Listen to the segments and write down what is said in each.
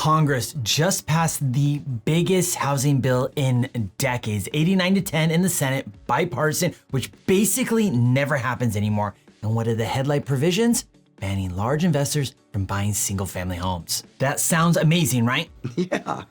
Congress just passed the biggest housing bill in decades, 89-10 in the Senate, bipartisan, which basically never happens anymore. And what are the headline provisions? Banning large investors from buying single-family homes. That sounds amazing, right? Yeah,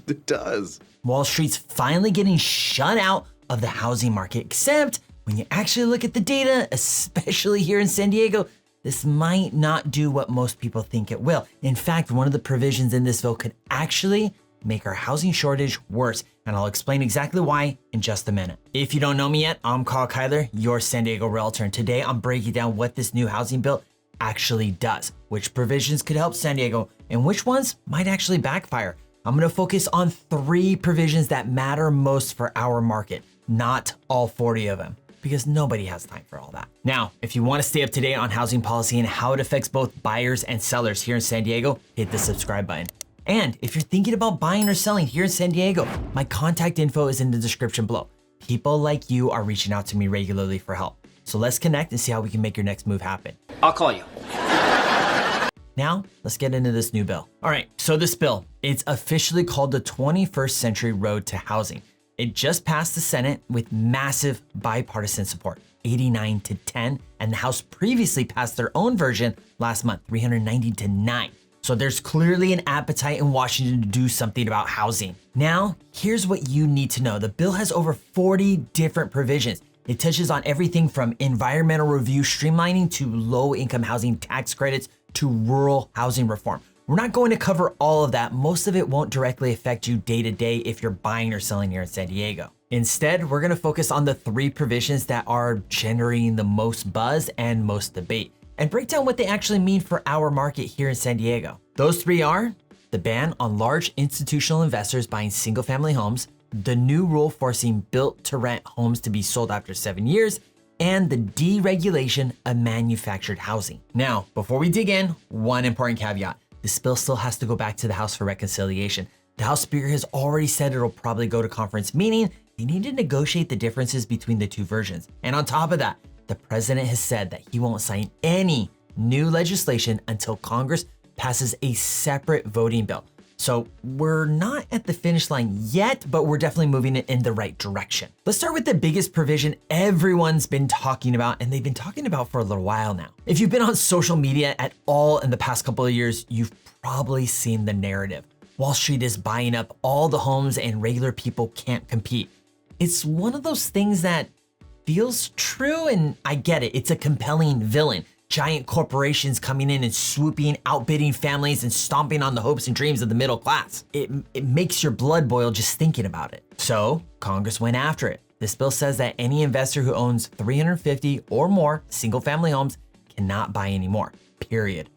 it does. Wall Street's finally getting shut out of the housing market, except when you actually look at the data, especially here in San Diego, this might not do what most people think it will. In fact, one of the provisions in this bill could actually make our housing shortage worse, and I'll explain exactly why in just a minute. If you don't know me yet, I'm Karl, your San Diego realtor, and today I'm breaking down what this new housing bill actually does, which provisions could help San Diego, and which ones might actually backfire. I'm gonna focus on 3 provisions that matter most for our market, not all 40 of them, because nobody has time for all that. Now, if you want to stay up to date on housing policy and how it affects both buyers and sellers here in San Diego, hit the subscribe button. And if you're thinking about buying or selling here in San Diego, my contact info is in the description below. People like you are reaching out to me regularly for help. So let's connect and see how we can make your next move happen. I'll call you. Now, let's get into this new bill. All right, so this bill, it's officially called the 21st Century Road to Housing. It just passed the Senate with massive bipartisan support, 89-10, and the House previously passed their own version last month, 390-9. So there's clearly an appetite in Washington to do something about housing. Now, here's what you need to know. The bill has over 40 different provisions. It touches on everything from environmental review streamlining to low-income housing tax credits to rural housing reform. We're not going to cover all of that. Most of it won't directly affect you day to day if you're buying or selling here in San Diego. Instead, we're going to focus on the 3 provisions that are generating the most buzz and most debate, and break down what they actually mean for our market here in San Diego. Those 3 are the ban on large institutional investors buying single-family homes, the new rule forcing built-to-rent homes to be sold after 7 years, and the deregulation of manufactured housing. Now, before we dig in, one important caveat. This bill still has to go back to the House for reconciliation. The House Speaker has already said it'll probably go to conference, meaning they need to negotiate the differences between the 2 versions. And on top of that, the president has said that he won't sign any new legislation until Congress passes a separate voting bill. So we're not at the finish line yet, but we're definitely moving it in the right direction. Let's start with the biggest provision everyone's been talking about, and they've been talking about for a little while now. If you've been on social media at all in the past couple of years, you've probably seen the narrative. Wall Street is buying up all the homes and regular people can't compete. It's one of those things that feels true, and I get it. It's a compelling villain. Giant corporations coming in and swooping, outbidding families and stomping on the hopes and dreams of the middle class. It makes your blood boil just thinking about it. So Congress went after it. This bill says that any investor who owns 350 or more single-family homes cannot buy anymore, period.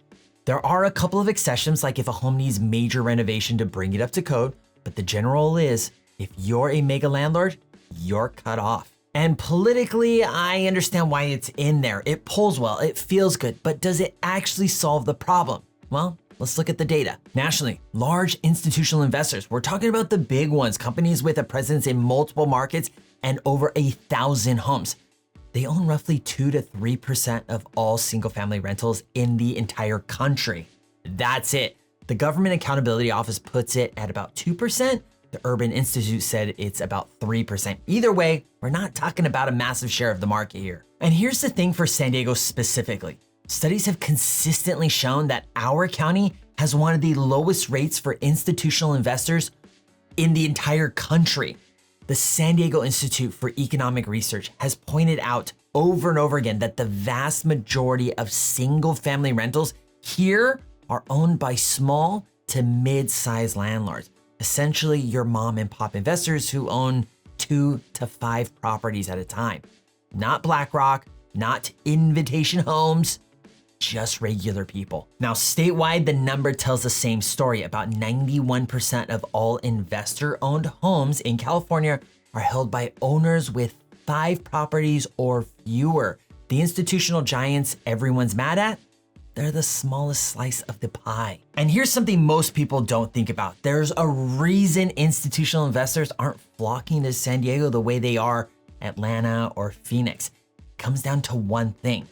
There are a couple of exceptions, like if a home needs major renovation to bring it up to code, but the general rule is if you're a mega landlord, you're cut off. And politically, I understand why it's in there. It polls well, it feels good, but does it actually solve the problem? Well, let's look at the data. Nationally, large institutional investors, we're talking about the big ones, companies with a presence in multiple markets and over 1,000 homes. They own roughly 2 to 3% of all single-family rentals in the entire country. That's it. The Government Accountability Office puts it at about 2%. The Urban Institute said it's about 3%. Either way, we're not talking about a massive share of the market here. And here's the thing for San Diego specifically. Studies have consistently shown that our county has one of the lowest rates for institutional investors in the entire country. The San Diego Institute for Economic Research has pointed out over and over again that the vast majority of single-family rentals here are owned by small to mid-sized landlords. Essentially your mom and pop investors who own 2 to 5 properties at a time. Not BlackRock, not Invitation Homes, just regular people. Now, statewide, the number tells the same story. About 91% of all investor-owned homes in California are held by owners with 5 properties or fewer. The institutional giants everyone's mad at, they're the smallest slice of the pie. And here's something most people don't think about. There's a reason institutional investors aren't flocking to San Diego the way they are Atlanta or Phoenix. It comes down to one thing.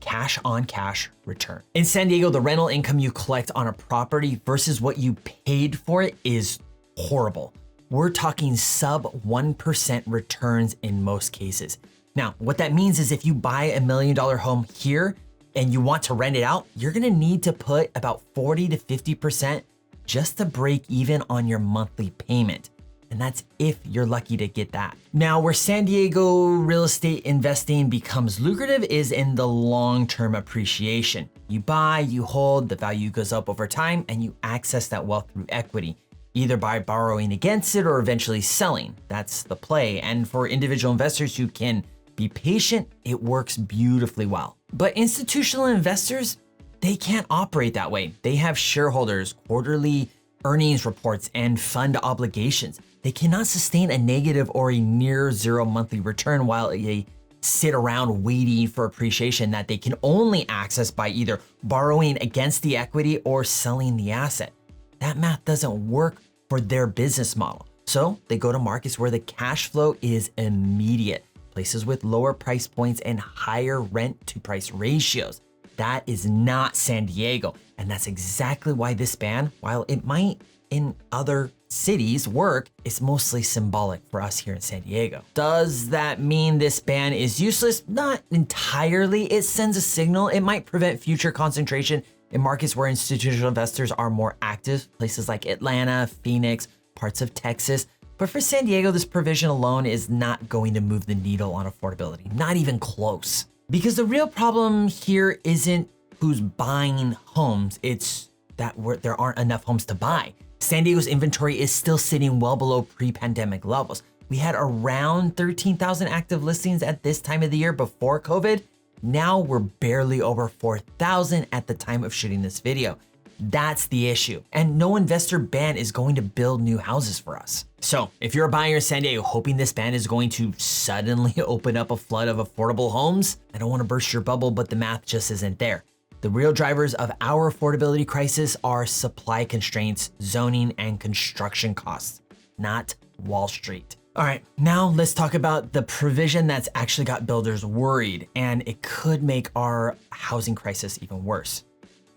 cash on cash return. In San Diego, the rental income you collect on a property versus what you paid for it is horrible. We're talking sub 1% returns in most cases. Now, what that means is if you buy $1 million home here and you want to rent it out, you're gonna need to put about 40 to 50% just to break even on your monthly payment. And that's if you're lucky to get that. Now, where San Diego real estate investing becomes lucrative is in the long-term appreciation. You buy, you hold, the value goes up over time, and you access that wealth through equity, either by borrowing against it or eventually selling. That's the play. And for individual investors who can be patient, it works beautifully well. But institutional investors, they can't operate that way. They have shareholders, quarterly earnings reports, and fund obligations. They cannot sustain a negative or a near zero monthly return while they sit around waiting for appreciation that they can only access by either borrowing against the equity or selling the asset. That math doesn't work for their business model. So they go to markets where the cash flow is immediate, places with lower price points and higher rent to price ratios. That is not San Diego. And that's exactly why this ban, while it might in other cities work, is mostly symbolic for us here in San Diego. Does that mean this ban is useless? Not entirely. It sends a signal. It might prevent future concentration in markets where institutional investors are more active, places like Atlanta, Phoenix, parts of Texas. But for San Diego, this provision alone is not going to move the needle on affordability, not even close. Because the real problem here isn't who's buying homes, it's that there aren't enough homes to buy. San Diego's inventory is still sitting well below pre-pandemic levels. We had around 13,000 active listings at this time of the year before COVID. Now we're barely over 4,000 at the time of shooting this video. That's the issue. And no investor ban is going to build new houses for us. So if you're a buyer in San Diego hoping this ban is going to suddenly open up a flood of affordable homes, I don't want to burst your bubble, but the math just isn't there. The real drivers of our affordability crisis are supply constraints, zoning, and construction costs, not Wall Street. All right, now let's talk about the provision that's actually got builders worried, and it could make our housing crisis even worse.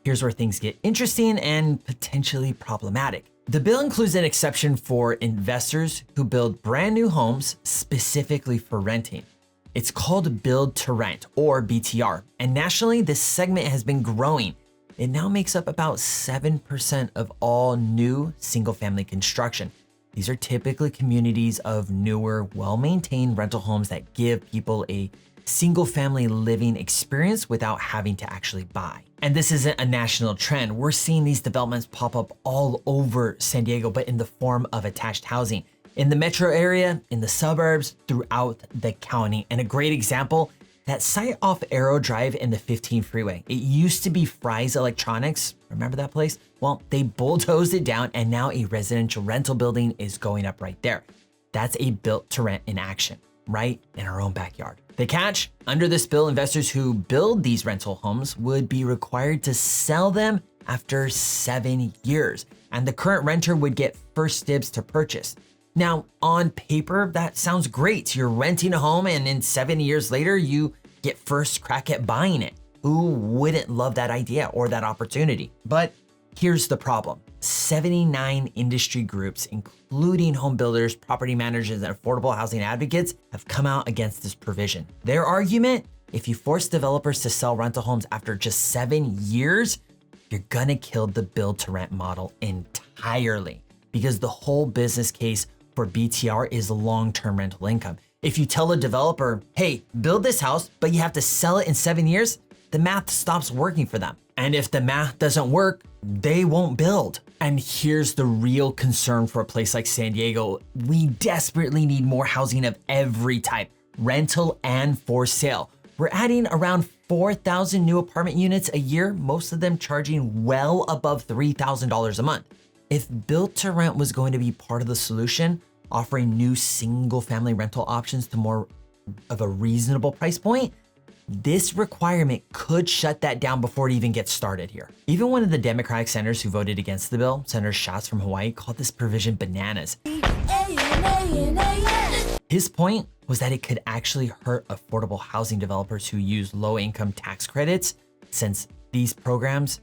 Here's where things get interesting and potentially problematic. The bill includes an exception for investors who build brand new homes specifically for renting. It's called Build to Rent, or BTR, and nationally this segment has been growing. It now makes up about 7% of all new single-family construction. These are typically communities of newer, well-maintained rental homes that give people a single-family living experience without having to actually buy. And this isn't a national trend. We're seeing these developments pop up all over San Diego, but in the form of attached housing. In the metro area, in the suburbs, throughout the county. And a great example, that site off Arrow Drive in the 15 freeway. It used to be Fry's Electronics. Remember that place? Well, they bulldozed it down and now a residential rental building is going up right there. That's a built to rent in action, right in our own backyard. The catch, under this bill, investors who build these rental homes would be required to sell them after 7 years, and the current renter would get first dibs to purchase. Now, on paper, that sounds great. You're renting a home and in 7 years later, you get first crack at buying it. Who wouldn't love that idea or that opportunity? But here's the problem. 79 industry groups, including home builders, property managers, and affordable housing advocates, have come out against this provision. Their argument, if you force developers to sell rental homes after just 7 years, you're gonna kill the build to rent model entirely, because the whole business case for BTR is long-term rental income. If you tell a developer, hey, build this house, but you have to sell it in 7 years, the math stops working for them. And if the math doesn't work, they won't build. And here's the real concern for a place like San Diego. We desperately need more housing of every type, rental and for sale. We're adding around 4,000 new apartment units a year, most of them charging well above $3,000 a month. If built to rent was going to be part of the solution, offering new single family rental options to more of a reasonable price point, this requirement could shut that down before it even gets started here. Even one of the Democratic senators who voted against the bill, Senator Schatz from Hawaii, called this provision bananas. His point was that it could actually hurt affordable housing developers who use low-income tax credits, since these programs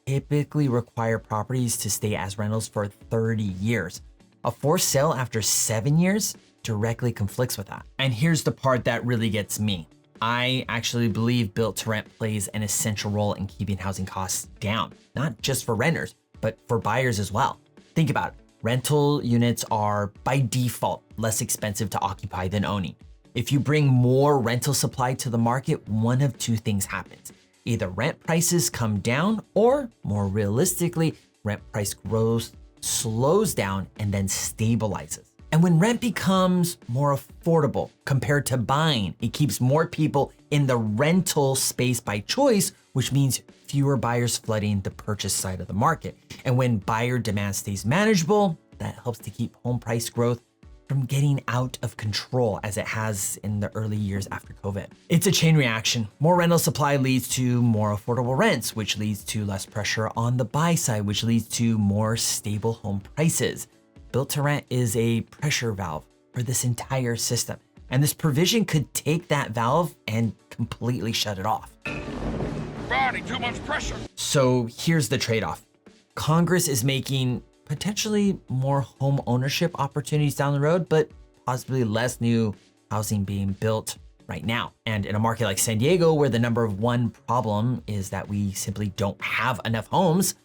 typically require properties to stay as rentals for 30 years. A forced sale after 7 years directly conflicts with that. And here's the part that really gets me. I actually believe built to rent plays an essential role in keeping housing costs down, not just for renters, but for buyers as well. Think about it. Rental units are by default less expensive to occupy than owning. If you bring more rental supply to the market, one of two things happens. Either rent prices come down, or more realistically, rent price growth slows down and then stabilizes. And when rent becomes more affordable compared to buying, it keeps more people in the rental space by choice, which means fewer buyers flooding the purchase side of the market. And when buyer demand stays manageable, that helps to keep home price growth from getting out of control as it has in the early years after COVID. It's a chain reaction. More rental supply leads to more affordable rents, which leads to less pressure on the buy side, which leads to more stable home prices. Built to rent is a pressure valve for this entire system. And this provision could take that valve and completely shut it off. Providing too much pressure. So here's the trade-off. Congress is making potentially more home ownership opportunities down the road, but possibly less new housing being built right now. And in a market like San Diego, where the number one problem is that we simply don't have enough homes,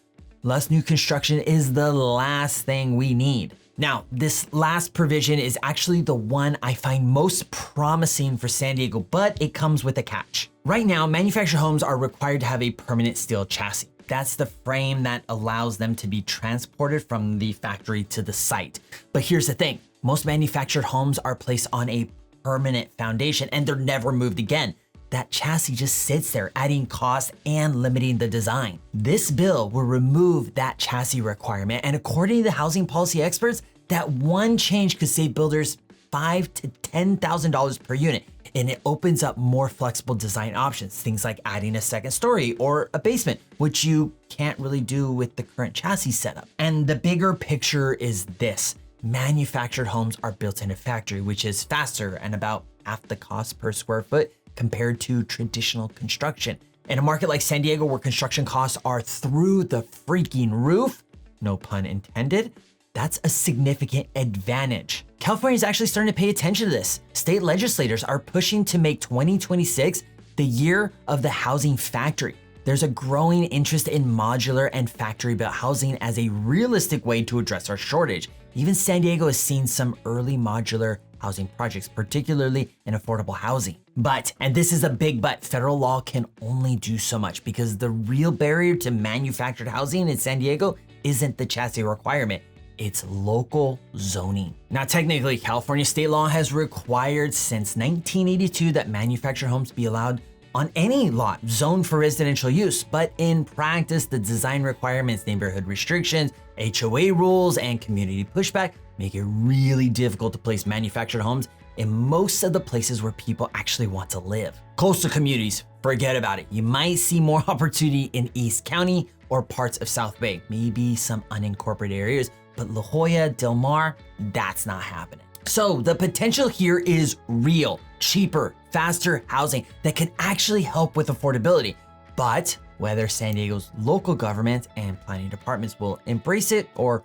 less new construction is the last thing we need. Now, this last provision is actually the one I find most promising for San Diego, but it comes with a catch. Right now, manufactured homes are required to have a permanent steel chassis. That's the frame that allows them to be transported from the factory to the site. But here's the thing, most manufactured homes are placed on a permanent foundation and they're never moved again. That chassis just sits there, adding cost and limiting the design. This bill will remove that chassis requirement, and according to the housing policy experts, that one change could save builders $5,000 to $10,000 per unit, and it opens up more flexible design options, things like adding a second story or a basement, which you can't really do with the current chassis setup. And the bigger picture is this. Manufactured homes are built in a factory, which is faster and about half the cost per square foot compared to traditional construction. In a market like San Diego, where construction costs are through the freaking roof, no pun intended, that's a significant advantage. California is actually starting to pay attention to this. State legislators are pushing to make 2026 the year of the housing factory. There's a growing interest in modular and factory-built housing as a realistic way to address our shortage. Even San Diego has seen some early modular housing projects, particularly in affordable housing. But, and this is a big but, federal law can only do so much because the real barrier to manufactured housing in San Diego isn't the chassis requirement. It's local zoning. Now, technically, California state law has required since 1982 that manufactured homes be allowed on any lot zoned for residential use. But in practice, the design requirements, neighborhood restrictions, HOA rules, and community pushback make it really difficult to place manufactured homes in most of the places where people actually want to live. Coastal communities, forget about it. You might see more opportunity in East County or parts of South Bay, maybe some unincorporated areas, but La Jolla, Del Mar, that's not happening. So the potential here is real, cheaper, faster housing that can actually help with affordability. But whether San Diego's local government and planning departments will embrace it or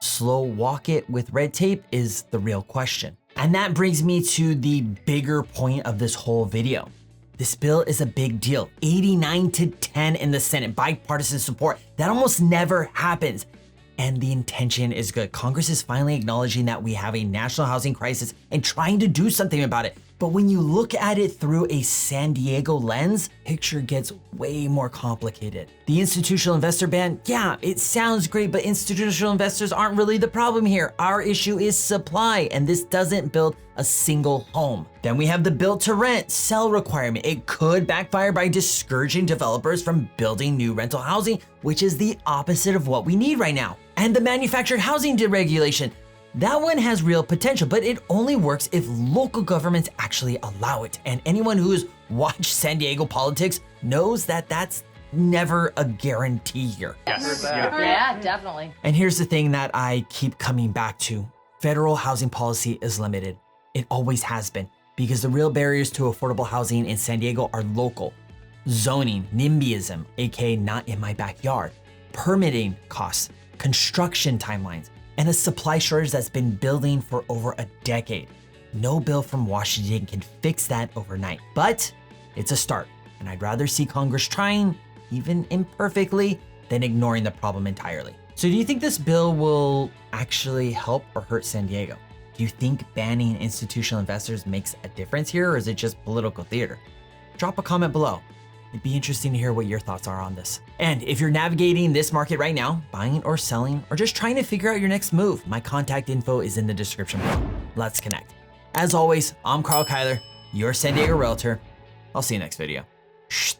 slow walk it with red tape is the real question. And that brings me to the bigger point of this whole video. This bill is a big deal, 89 to 10 in the Senate, bipartisan support. That almost never happens. And the intention is good. Congress is finally acknowledging that we have a national housing crisis and trying to do something about it. But when you look at it through a San Diego lens, picture gets way more complicated. The institutional investor ban, yeah, it sounds great, but institutional investors aren't really the problem here. Our issue is supply, and this doesn't build a single home. Then we have the build to rent sell requirement. It could backfire by discouraging developers from building new rental housing, which is the opposite of what we need right now. And the manufactured housing deregulation. That one has real potential, but it only works if local governments actually allow it. And anyone who has watched San Diego politics knows that that's never a guarantee here. Yes. Yeah, definitely. And here's the thing that I keep coming back to. Federal housing policy is limited. It always has been, because the real barriers to affordable housing in San Diego are local. Zoning, NIMBYism, aka not in my backyard, permitting costs, construction timelines, and a supply shortage that's been building for over a decade. No bill from Washington can fix that overnight, but it's a start, and I'd rather see Congress trying, even imperfectly, than ignoring the problem entirely. So do you think this bill will actually help or hurt San Diego? Do you think banning institutional investors makes a difference here, or is it just political theater? Drop a comment below. It'd be interesting to hear what your thoughts are on this. And if you're navigating this market right now, buying or selling, or just trying to figure out your next move, my contact info is in the description below. Let's connect. As always, I'm Karl, your San Diego realtor. I'll see you next video. Shh.